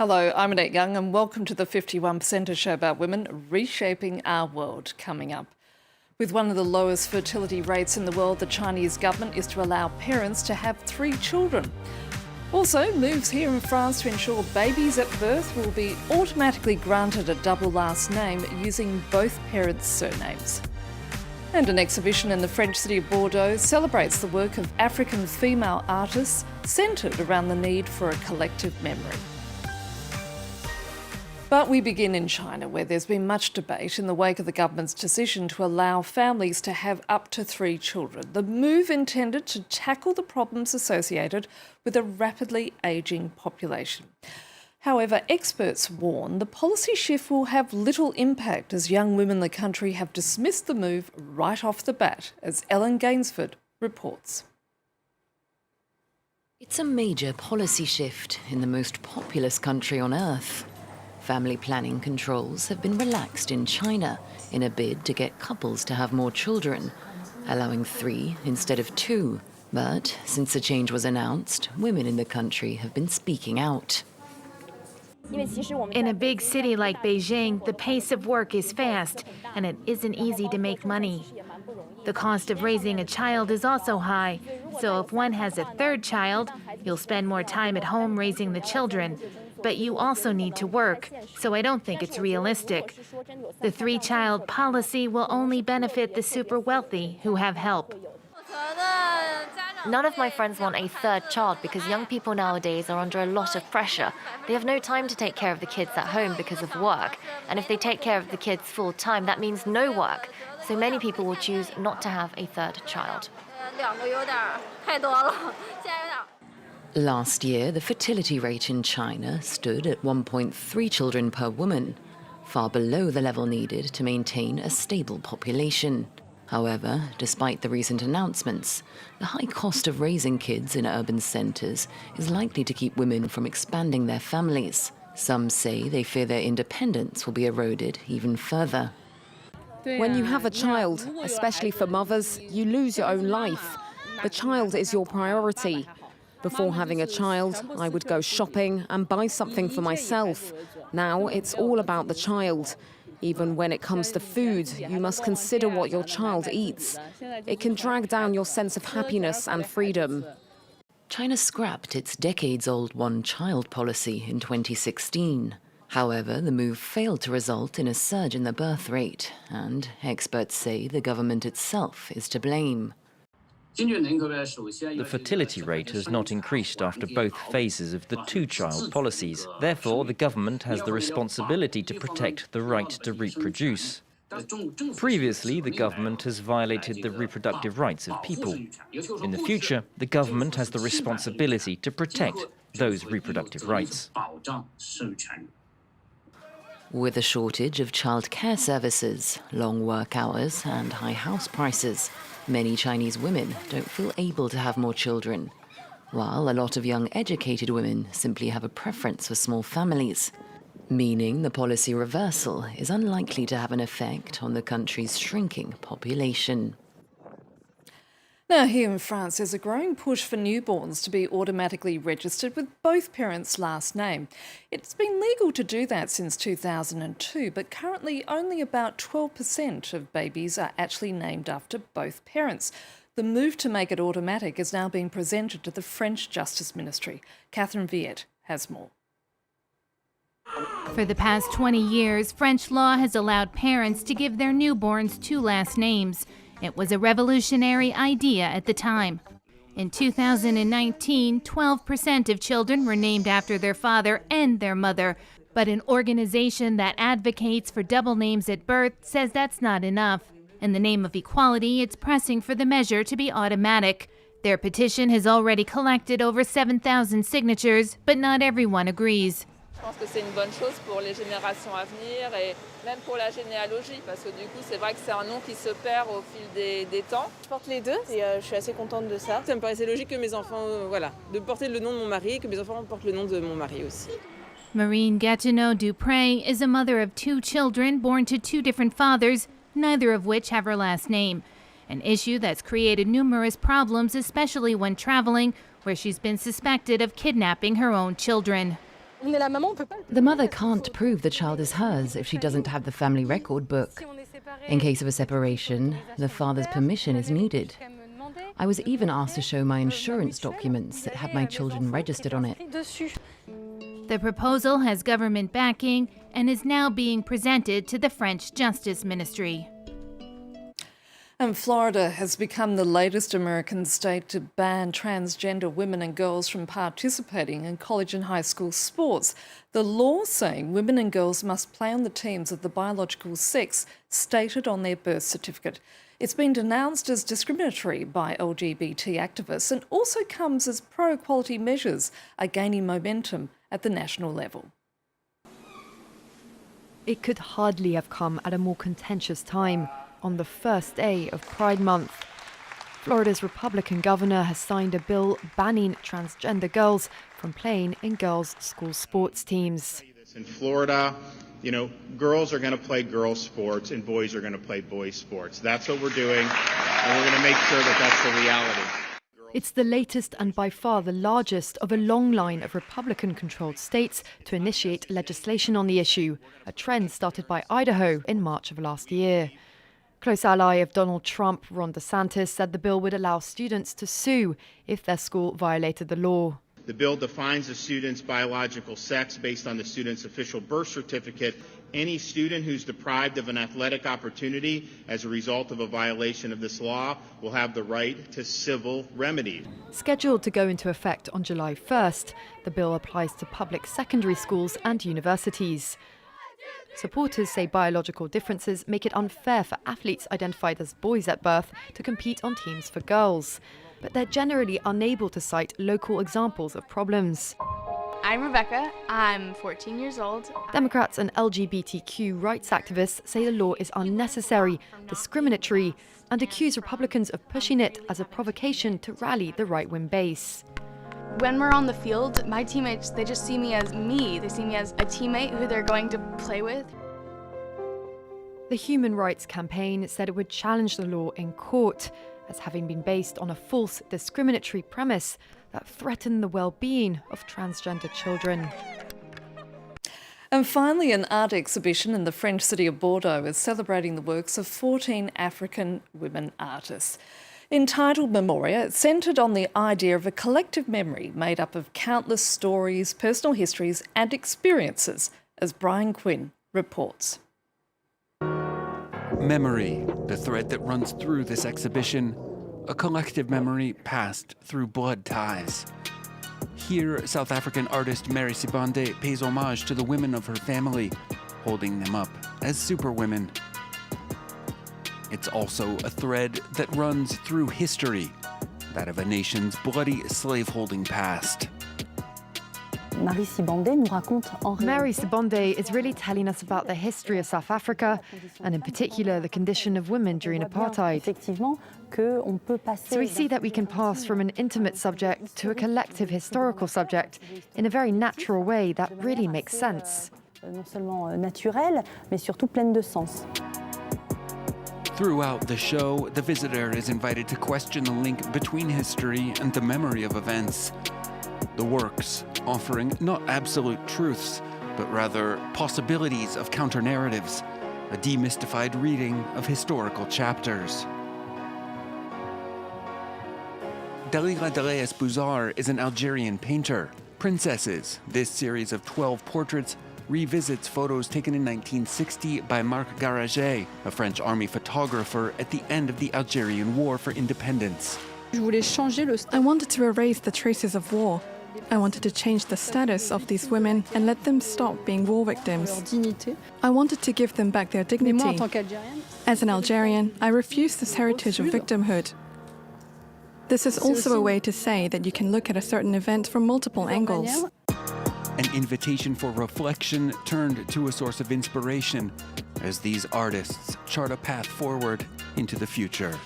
Hello, I'm Annette Young and welcome to the 51%, a show about women reshaping our world. Coming up, with one of the lowest fertility rates in the world, the Chinese government is to allow parents to have 3 children. Also, moves here in France to ensure babies at birth will be automatically granted a double last name using both parents' surnames. And an exhibition in the French city of Bordeaux celebrates the work of African female artists centred around the need for a collective memory. But we begin in China, where there's been much debate in the wake of the government's decision to allow families to have up to 3 children. The move intended to tackle the problems associated with a rapidly ageing population. However, experts warn the policy shift will have little impact, as young women in the country have dismissed the move right off the bat, as Ellen Gainsford reports. It's a major policy shift in the most populous country on earth. Family planning controls have been relaxed in China in a bid to get couples to have more children, allowing 3 instead of 2. But since the change was announced, women in the country have been speaking out. In a big city like Beijing, the pace of work is fast, and it isn't easy to make money. The cost of raising a child is also high, so if one has a 3rd child, you'll spend more time at home raising the children. But you also need to work, so I don't think it's realistic. The 3-child policy will only benefit the super wealthy who have help. None of my friends want a 3rd child because young people nowadays are under a lot of pressure. They have no time to take care of the kids at home because of work. And if they take care of the kids full time, that means no work. So many people will choose not to have a 3rd child. Last year, the fertility rate in China stood at 1.3 children per woman, far below the level needed to maintain a stable population. However, despite the recent announcements, the high cost of raising kids in urban centres is likely to keep women from expanding their families. Some say they fear their independence will be eroded even further. When you have a child, especially for mothers, you lose your own life. The child is your priority. Before having a child, I would go shopping and buy something for myself. Now it's all about the child. Even when it comes to food, you must consider what your child eats. It can drag down your sense of happiness and freedom. China scrapped its decades-old one-child policy in 2016. However, the move failed to result in a surge in the birth rate, and experts say the government itself is to blame. The fertility rate has not increased after both phases of the 2-child policies. Therefore, the government has the responsibility to protect the right to reproduce. Previously, the government has violated the reproductive rights of people. In the future, the government has the responsibility to protect those reproductive rights. With a shortage of childcare services, long work hours and high house prices, many Chinese women don't feel able to have more children, while a lot of young educated women simply have a preference for small families, meaning the policy reversal is unlikely to have an effect on the country's shrinking population. Now, here in France, there's a growing push for newborns to be automatically registered with both parents' last name. It's been legal to do that since 2002, but currently only about 12% of babies are actually named after both parents. The move to make it automatic is now being presented to the French Justice Ministry. Catherine Viette has more. For the past 20 years, French law has allowed parents to give their newborns 2 last names. It was a revolutionary idea at the time. In 2019, 12% of children were named after their father and their mother, but an organization that advocates for double names at birth says that's not enough. In the name of equality, it's pressing for the measure to be automatic. Their petition has already collected over 7,000 signatures, but not everyone agrees. Je pense que c'est une bonne chose pour les générations à venir et même pour la généalogie, parce que du coup, c'est vrai que c'est un nom qui se perd au fil des temps. Je porte les 2 et je suis assez contente de ça. Ça me paraissait logique que mes enfants, de porter le nom de mon mari et que mes enfants portent le nom de mon mari aussi. Marine Gatineau-Dupré is a mother of 2 children born to 2 different fathers, neither of which have her last name. An issue that's created numerous problems, especially when traveling, where she's been suspected of kidnapping her own children. The mother can't prove the child is hers if she doesn't have the family record book. In case of a separation, the father's permission is needed. I was even asked to show my insurance documents that had my children registered on it. The proposal has government backing and is now being presented to the French Justice Ministry. And Florida has become the latest American state to ban transgender women and girls from participating in college and high school sports. The law saying women and girls must play on the teams of the biological sex stated on their birth certificate. It's been denounced as discriminatory by LGBT activists and also comes as pro-equality measures are gaining momentum at the national level. It could hardly have come at a more contentious time, on the first day of Pride Month. Florida's Republican governor has signed a bill banning transgender girls from playing in girls' school sports teams. In Florida, girls are going to play girls' sports and boys are going to play boys' sports. That's what we're doing, and we're going to make sure that that's the reality. It's the latest and by far the largest of a long line of Republican-controlled states to initiate legislation on the issue, a trend started by Idaho in March of last year. Close ally of Donald Trump, Ron DeSantis, said the bill would allow students to sue if their school violated the law. The bill defines a student's biological sex based on the student's official birth certificate. Any student who's deprived of an athletic opportunity as a result of a violation of this law will have the right to civil remedy. Scheduled to go into effect on July 1st, the bill applies to public secondary schools and universities. Supporters say biological differences make it unfair for athletes identified as boys at birth to compete on teams for girls. But they're generally unable to cite local examples of problems. I'm Rebecca. I'm 14 years old. Democrats and LGBTQ rights activists say the law is unnecessary, discriminatory, and accuse Republicans of pushing it as a provocation to rally the right-wing base. When we're on the field, my teammates, they just see me as me. They see me as a teammate who they're going to play with. The Human Rights Campaign said it would challenge the law in court as having been based on a false discriminatory premise that threatened the well-being of transgender children. And finally, an art exhibition in the French city of Bordeaux is celebrating the works of 14 African women artists. Entitled Memoria, it's centred on the idea of a collective memory made up of countless stories, personal histories and experiences, as Brian Quinn reports. Memory, the thread that runs through this exhibition, a collective memory passed through blood ties. Here, South African artist Mary Sibande pays homage to the women of her family, holding them up as superwomen. It's also a thread that runs through history, that of a nation's bloody slaveholding past. Mary Sibande is really telling us about the history of South Africa, and in particular the condition of women during apartheid. So we see that we can pass from an intimate subject to a collective historical subject in a very natural way that really makes sense. Throughout the show, the visitor is invited to question the link between history and the memory of events. The works offering not absolute truths, but rather possibilities of counter-narratives, a demystified reading of historical chapters. Dalila Delaes Bouzar is an Algerian painter. Princesses, this series of 12 portraits, revisits photos taken in 1960 by Marc Garaget, a French army photographer at the end of the Algerian War for Independence. I wanted to erase the traces of war. I wanted to change the status of these women and let them stop being war victims. I wanted to give them back their dignity. As an Algerian, I refuse this heritage of victimhood. This is also a way to say that you can look at a certain event from multiple angles. An invitation for reflection turned to a source of inspiration as these artists chart a path forward into the future.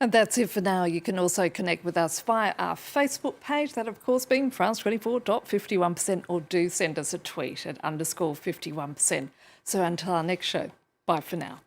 And that's it for now. You can also connect with us via our Facebook page, that of course being France24.51%, or do send us a tweet at _51%. So until our next show, bye for now.